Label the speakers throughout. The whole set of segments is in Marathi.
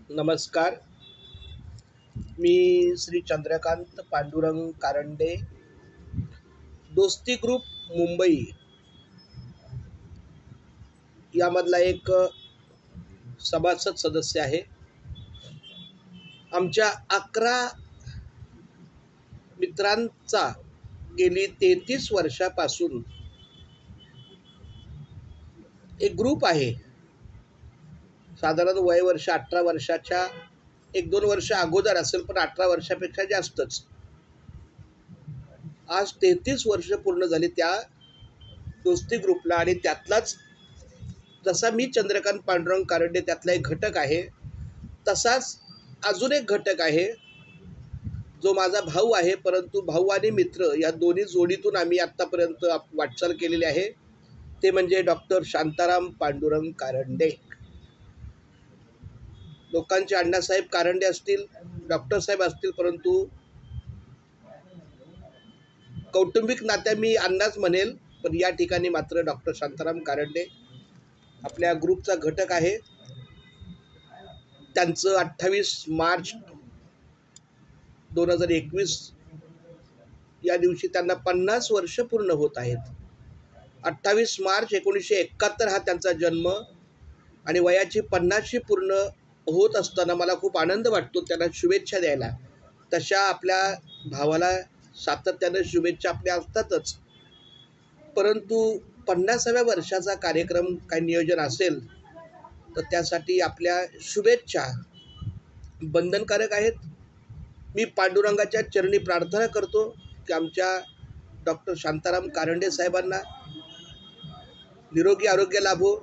Speaker 1: नमस्कार. मी श्री चंद्रकांत पांडुरंग कारंडे, दोस्ती ग्रुप मुंबई यामधला एक सभासद सदस्य आहे. आमच्या 11 मित्रांचा गेली 33 वर्षापासून एक ग्रुप आहे. साधारण वय वर्ष 18 वर्षाच्या 1-2 वर्ष अगोदर असेल, पण 18 वर्षापेक्षा जास्तच. आज 33 वर्ष पूर्ण झाली त्या दोस्ती ग्रुपला, आणि त्यातलाच जसा मी चंद्रकांत पांडुरंग कारंडे त्यातला एक घटक आहे, तसाच अजून एक घटक आहे जो माझा भाऊ आहे. परंतु भाऊ आणि मित्र या दोन्ही जोडीतून आम्ही आत्तापर्यंत वाटचाल केलेली आहे. ते म्हणजे डॉक्टर शांताराम पांडुरंग कारंडे. लोकांचे अण्णासाहेब कारंडे असतील, डॉक्टर साहेब असतील, परंतु कौटुंबिक नात्या मी अण्णाच म्हणेल. पण या ठिकाणी मात्र डॉक्टर शांताराम कारंडे आपल्या ग्रुपचा घटक आहे. त्यांचं 28 मार्च 2021 या दिवशी त्यांना 50 वर्ष पूर्ण होत आहेत. 28 मार्च 1971 हा त्यांचा जन्म, आणि वयाची 50शी पूर्ण होत असताना मला खूप आनंद वाटतो त्यांना शुभेच्छा द्यायला. तशा आपल्या भावाला सातत्यानं शुभेच्छा आपल्या असतातच, परंतु 50व्या वर्षाचा कार्यक्रम काही नियोजन असेल तर त्यासाठी आपल्या शुभेच्छा बंधनकारक आहेत. मी पांडुरंगाच्या चरणी प्रार्थना करतो की आमच्या डॉक्टर शांताराम कारंडे साहेबांना निरोगी आरोग्य लाभो,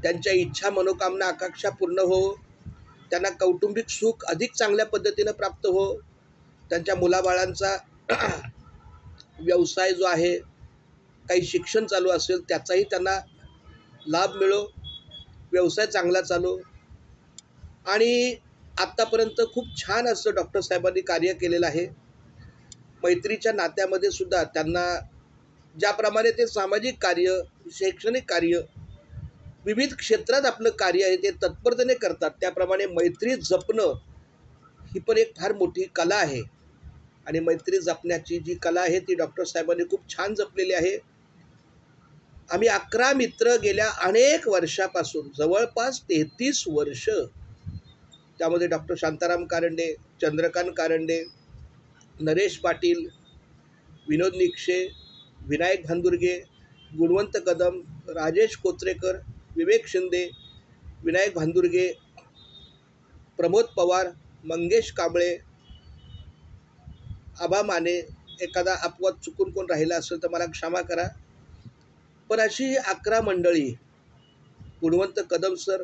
Speaker 1: त्यांच्या इच्छा मनोकामना आकांक्षा पूर्ण हो, त्यांना कौटुंबिक सुख अधिक चांगल्या पद्धतीनं प्राप्त हो, त्यांच्या मुलाबाळांचा व्यवसाय जो आहे, काही शिक्षण चालू असेल त्याचाही त्यांना लाभ मिळो, व्यवसाय चांगला चालू. आणि आत्तापर्यंत खूप छान असं डॉक्टर साहेबांनी कार्य केलेलं आहे. मैत्रीच्या नात्यामध्ये सुद्धा त्यांना ज्याप्रमाणे ते सामाजिक कार्य, शैक्षणिक कार्य, विविध क्षेत्रात आपलं कार्य आहे ते तत्परतेने करतात, त्याप्रमाणे मैत्री जपणं ही पण एक फार मोठी कला आहे. आणि मैत्री जपण्याची जी कला आहे ती डॉक्टर साहेबांनी खूप छान जपलेली आहे. आम्ही 11 मित्र गेल्या अनेक वर्षापासून, जवळपास 33 वर्ष, त्यामध्ये डॉक्टर शांताराम कारंडे, चंद्रकांत कारंडे, नरेश पाटील, विनोद निक्षे, विनायक भांदुर्गे, गुणवंत कदम, राजेश कोचरेकर, विवेक शिंदे, विनायक भांदुर्गे, प्रमोद पवार, मंगेश कांबळे, आबा माने, एखादा अपवाद चुकून कोण राहिला असेल तर मला क्षमा करा. पण अशी 11 मंडळी, गुणवंत कदम सर,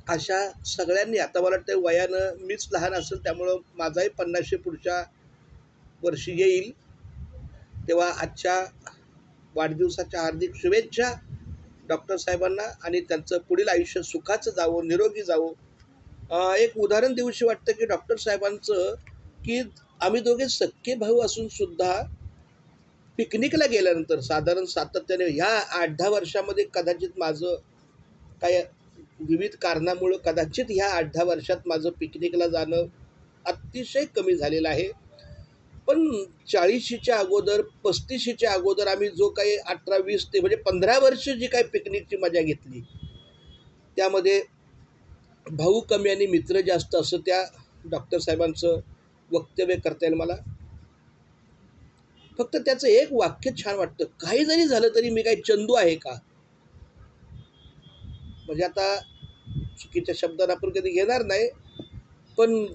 Speaker 1: अशा सगळ्यांनी, आता मला वाटतं वयानं मीच लहान असेल त्यामुळं माझाही 50 पुढच्या वर्षी येईल, तेव्हा आजच्या वाढदिवसाच्या हार्दिक शुभेच्छा डॉक्टर साहेबांना, आणि त्यांचं पुढील आयुष्य सुखाचं जावं, निरोगी जावं. एक उदाहरण देऊशी वाटतं की डॉक्टर साहेबांचं, की आम्ही दोघे सख्खे भाऊ असून सुद्धा पिकनिकला गेल्यानंतर साधारण सातत्याने ह्या 8-10 वर्षामध्ये कदाचित माझं काय विविध कारणामुळं कदाचित ह्या 8-10 वर्षात माझं पिकनिकला जाणं अतिशय कमी झालेलं आहे. पण 40शीच्या अगोदर, 35शीच्या अगोदर आम्ही जो काही 18-20 ते म्हणजे 15 वर्ष जी काही पिकनिकची मजा घेतली, त्यामध्ये भाऊ कमी आणि मित्र जास्त असं त्या डॉक्टर साहेबांचं वक्तव्य करता येईल मला. फक्त त्याचं एक वाक्य छान वाटतं, काही जरी झालं तरी मी काही चंदू आहे का. म्हणजे आता चुकीच्या शब्दांना आपण कधी घेणार नाही, पण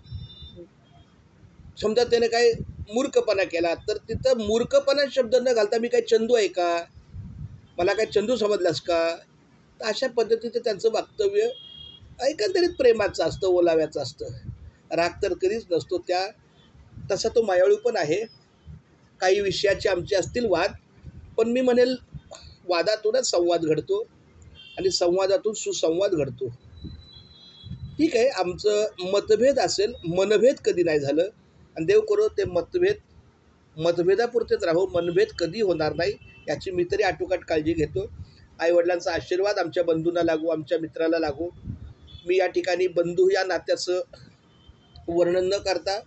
Speaker 1: समजा त्याने काही मूर्खपणा केला तर तिथं मूर्खपणा शब्द न घालता मी काही चंदू आहे का, मला काय चंदू समजलास का. तर अशा पद्धतीचं त्यांचं वक्तव्य एकंदरीत प्रेमाचं असतं, ओलाव्याचं असतं. राग तर कधीच नसतो. तसा तो मायाळू पण आहे. काही विषयाचे आमचे असतील वाद, पण मी म्हणेल वादातूनच संवाद घडतो, आणि संवादातून सुसंवाद घडतो. ठीक आहे, आमचं मतभेद असेल, मनभेद कधी नाही झालं, आणि देव करो ते मतभेदापुरतेच राहो, मनभेद कधी होणार नाही याची मी तरी आटोकाट काळजी घेतो. आईवडिलांचा आशीर्वाद आमच्या बंधूंना लागू, आमच्या मित्राला लागू. मी या ठिकाणी बंधू या नात्याचं वर्णन न करता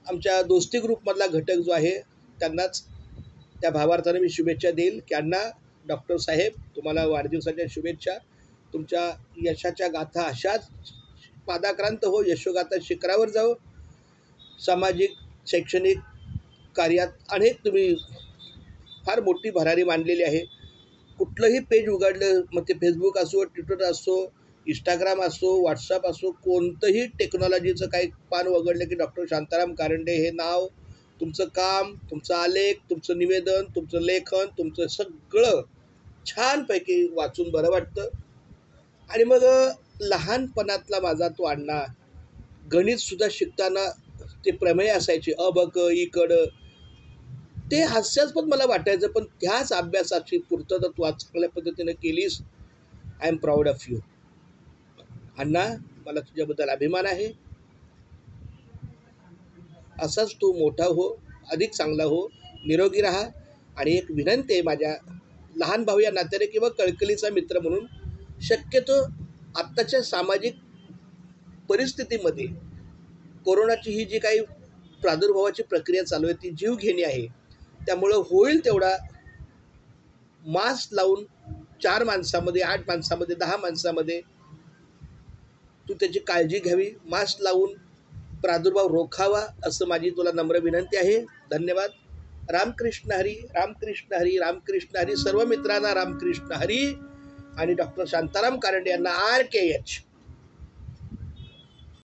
Speaker 1: आमच्या दोस्ती ग्रुपमधला घटक जो आहे त्यांनाच त्या भावार्थाने मी शुभेच्छा देईल की अण्णा, डॉक्टर साहेब, तुम्हाला वाढदिवसाच्या शुभेच्छा. तुमच्या यशाच्या गाथा अशाच पादाक्रांत हो, यशोगाथा शिखरावर जाओ. सामाजिक शैक्षणिक कार्यात अनेक तुम्ही फार मोठी भरारी मांडलेली आहे. कुठलंही पेज उघडलं, मग ते फेसबुक असो, ट्विटर असो, इंस्टाग्राम असो, व्हॉट्सअप असो, कोणतंही टेक्नॉलॉजीचं काही पान उघडलं की डॉक्टर शांताराम कारंडे हे नाव, तुमचं काम, तुमचं आलेख, तुमचं निवेदन, तुमचं लेखन, तुमचं सगळं छानपैकी वाचून बरं वाटतं. आणि मग लहानपणातला माझा तो अण्णा, गणितसुद्धा शिकताना ते प्रमेय असायचे, अ ब क ई क ड, ते हास्यास्पद मला वाटायचं, पण त्याच अभ्यासाची पूर्तता तू आज चांगल्या पद्धतीने केलीस. I am proud of you अण्णा, मला तुझ्याबद्दल अभिमान आहे. असाच तू मोठा हो, अधिक चांगला हो, निरोगी राहा. आणि एक विनंती आहे माझ्या लहान भाऊ या नात्याने किंवा कळकलीचा मित्र म्हणून, शक्यतो आत्ताच्या सामाजिक परिस्थितीमध्ये कोरोनाची ही जी काही प्रादुर्भावाची प्रक्रिया चालू आहे ती जीवघेणी आहे. त्यामुळं होईल तेवढा मास्क लावून 4 माणसामध्ये, 8 माणसामध्ये, 10 माणसामध्ये तू त्याची काळजी घ्यावी. मास्क लावून प्रादुर्भाव रोखावा असं माझी तुला नम्र विनंती आहे. धन्यवाद. रामकृष्ण हरी, रामकृष्ण हरी, रामकृष्ण हरी. सर्व मित्रांना रामकृष्ण हरी. आणि डॉक्टर शांताराम कारंडे यांना RKH.